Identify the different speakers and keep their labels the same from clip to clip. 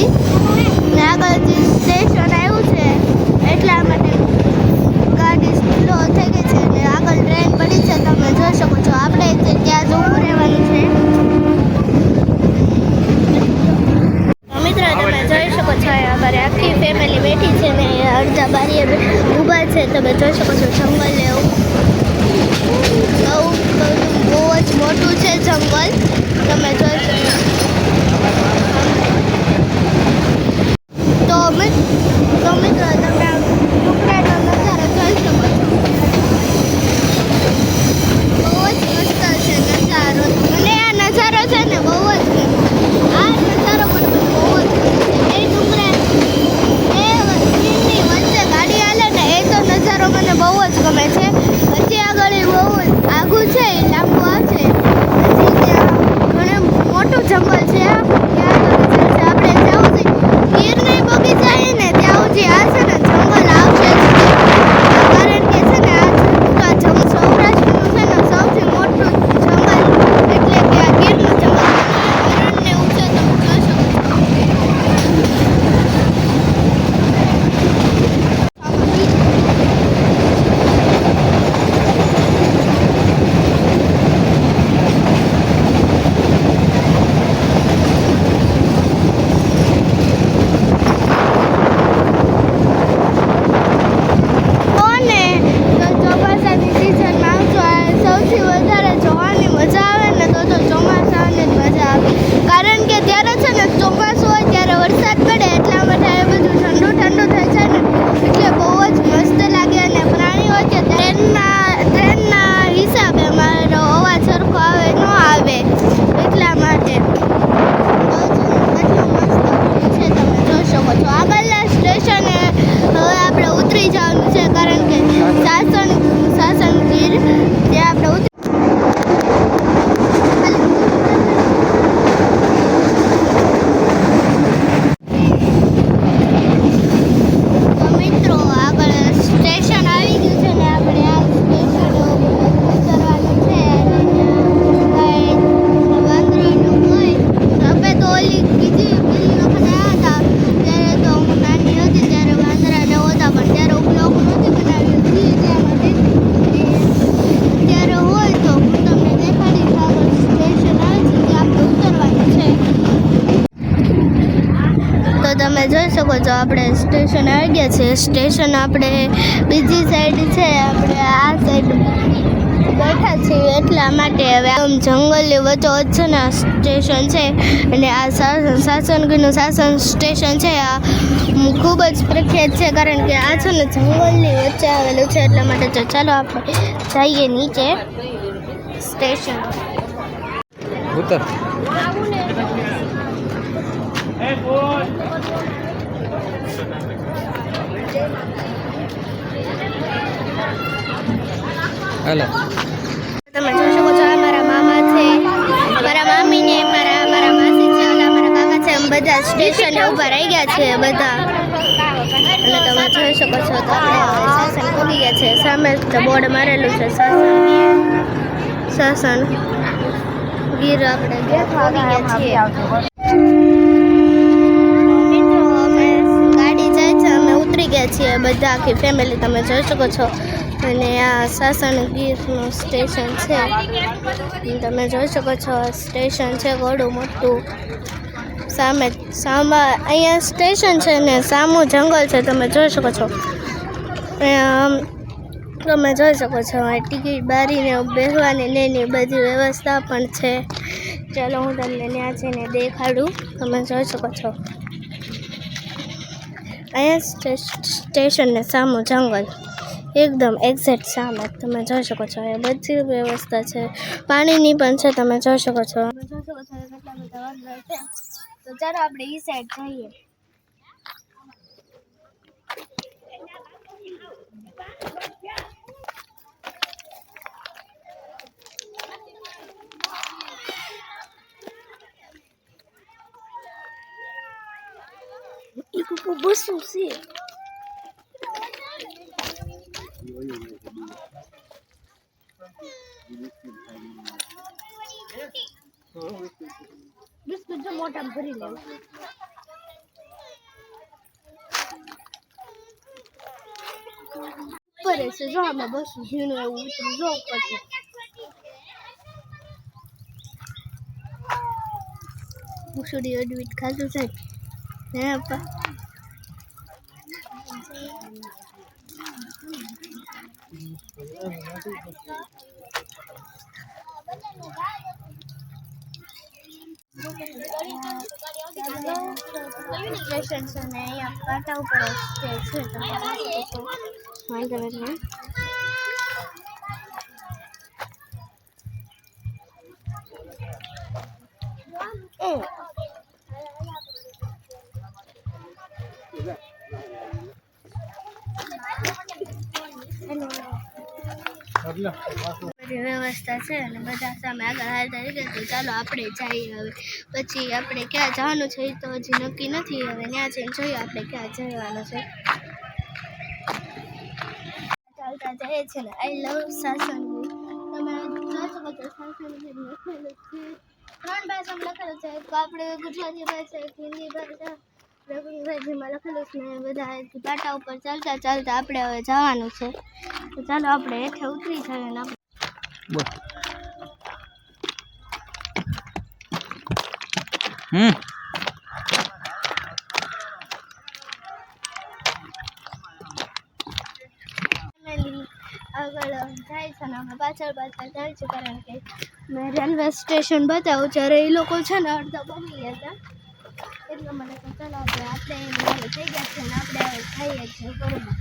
Speaker 1: નથી ને આગળ જે સ્ટેશન આવ્યું છે એટલા માટે ગાડી સ્લો થઈ ગઈ છે ને આગળ ટ્રેન પડી છે. તમે જોઈ શકો છો. આપણે ત્યાં જ ઊભું રહેવાનું છે. મિત્રો તમે જોઈ શકો છો અમારી આખી ફેમિલી બેઠી છે ને અડધા બારીએ ઊભા છે. તમે જોઈ શકો છો જંગલ એવું બહુ જ મોટું છે જંગલ. તમે જોઈ શકો તો મિત્રો તમે ટુકડાનો નજારો જોઈ શકો છો. બહુ જ મસ્ત છે નજારો. મને આ નજારો છે ને બહુ જ આ નજારો પણ બહુ જ એ ડુંગરા ની વચ્ચે ગાડી હાલે ને એ તો નજારો મને બહુ જ ગમે છે. પછી આગળ બહુ આઘું છે લાંબુ આવશે. પછી ત્યાં ઘણું મોટું જંગલ છે. આપણે જવું છે ગીરની બગીચા ને ત્યાં સુધી આ છે ને જંગલ આવશે કારણ કે છે ને આ સૌરાષ્ટ્રનું છે ને સૌથી મોટું જંગલ એટલે કે આ ગીરનું જંગલ. રણને ઊંચો તમે જોઈ શકો છો. ચોમાસાની સિઝનમાં આવજો. સૌથી વધારે જોવાની મજા આવે ને તો ચોમાસાની જ મજા આવે કારણ કે ત્યારે છે ને ચોમાસું હોય ત્યારે વરસાદ પડે એટલા માટે એ બધું ઠંડુ ઠંડુ થઈ જાય ને એટલે બહુ જ મસ્ત લાગે. અને પ્રાણીઓ કે ટ્રેનના હિસાબે મારો અવાજ સરખો આવે ન આવે એટલા માટે એટલું મસ્ત છે. તમે જોઈ શકો છો. આગળના સ્ટેશને હવે આપણે ઉતરી જવાનું છે કારણ કે સાસણ ગીર ત્યાં આપણે મિત્રો આગળ સ્ટેશન આવી ગયું છે ને આપણે આ સ્ટેશન ઉતરવાનું છે. વાંદરાનું હોય અમે તો ઓલી બીજી પેલી વખત આવ્યા હતા ત્યારે તો હું નાની હતી ત્યારે વાંદરા ને હતા પણ ત્યારે બ્લોગ નથી બનાવ્યું એટલા માટે અત્યારે હોય તો હું તમને દેખાડીશ. આગળ સ્ટેશન આવે છે ત્યાં આપણે ઉતરવાનું છે. તો તમે જોઈ શકો છો આપણે સ્ટેશન આવી ગયા છે. સ્ટેશન આપણે બીજી સાઈડ છે. આપણે આ સાઈડ બેઠા છીએ એટલા માટે હવે આમ જંગલની વચ્ચોવચ્ચ છે ને આ સ્ટેશન છે અને આ સાસણગીરનું સાસણ સ્ટેશન છે. આ ખૂબ જ પ્રખ્યાત છે કારણ કે આ છે ને જંગલની વચ્ચે આવેલું છે એટલા માટે. તો ચાલો આપણે જઈએ નીચે સ્ટેશન.
Speaker 2: હેલો
Speaker 1: તમે જોઈ શકો છો. આ મારા મામા છે, મારા મામી ને મારા માસી છે, ઓલા મારા કાકા છે. એમ બધા સ્ટેશને ઊભા રહી ગયા છે બધા. અને તમે જોઈ શકો છો તો આપણે સાસણ પહોંચી ગયા છે. સામે બોર્ડ મારેલું છે સાસણ ગીર. આપણે પહોંચી ગયા છીએ. મિત્રો અમે ગાડી જાય છે અમે ઉતરી ગયા છીએ બધા આખી ફેમિલી. તમે જોઈ શકો છો. અને આ સાસણ ગીરનું સ્ટેશન છે. તમે જોઈ શકો છો સ્ટેશન છે ઘણું મોટું. સામે અહીંયા સ્ટેશન છે ને સામું જંગલ છે. તમે જોઈ શકો છો. તમે જોઈ શકો છો ટિકિટ બારીને બેસવાની એની બધી વ્યવસ્થા પણ છે. ચાલો હું તમને ત્યાં જઈને દેખાડું. તમે જોઈ શકો છો અહીંયા સ્ટેશનને સામું જંગલ એકદમ એક્ઝેક્ટ સામે. તમે જોઈ શકો છો એ બધી વ્યવસ્થા છે. પાણીની પણ છે. તમે જોઈ શકો છો. કેટલા બધા વાંદરા છે. તો ચાલો આપણે એ સાઈડ જઈએ. બસું છે બિસ્કુટ જો મોટા ભરી લેવું. ઉપર છે જો અમે બસ ઝીણું એવું ઉતરું જો ઉપરથી મુસુડી અડવીટ ખાધું છે હે આપા સ્ટેશન છે ને અહીંયા કાંટા ઉપર સ્ટે છે તમે વાંધો નથી બધી વ્યવસ્થા છે અને બધા સામે આગળ હાલતા રહી ગયા તો ચાલો આપણે જઈએ હવે પછી આપણે ક્યાં જવાનું છે એ તો હજી નક્કી નથી હવે ત્યાં જઈને જોઈએ આપણે ક્યાં જવાનું છે ચાલતા જઈએ છે ને આઈ લવ સાસણ તમે જોઈ શકો છો સાસણ લખેલું છે 3 ભાષામાં લખેલું છે એક આપણે ગુજરાતી ભાષા એક હિન્દી ભાષા અંગ્રેજીમાં લખેલું છે ને બધા પાટા ઉપર ચાલતા ચાલતા આપણે હવે જવાનું છે તો ચાલો આપણે હેઠે ઉતરી જઈએ ને આપણે આગળ જાય છે ને અમે પાછળ જાય છે કારણ કે મેં રેલવે સ્ટેશન બતાવું જ્યારે એ લોકો છે ને અડધા બની ગયા હતા એટલે મને તો ચાલો આપણે થઈ ગયા છે ને આપણે હવે ખાઈએ છીએ ઘરમાં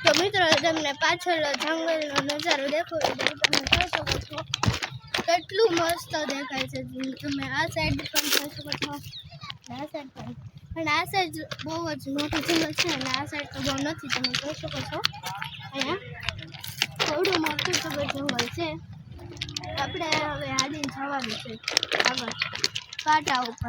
Speaker 1: તો મિત્રો તમને પાછળ જંગલનો નજારો દેખાય તમે જોઈ શકો છો કેટલું મસ્ત દેખાય છે તમે આ સાઈડ પણ જોઈ શકો છો આ સાઈડ પણ અને આ સાઈડ બહુ જ મોટું જંગલ છે અને આ સાઈડ તો બહુ નથી તમે જોઈ શકો છો અહીંયા થોડું મોટું જંગલ છે આપણે હવે હાલીને જવાનું છે આગળ પાટા ઉપર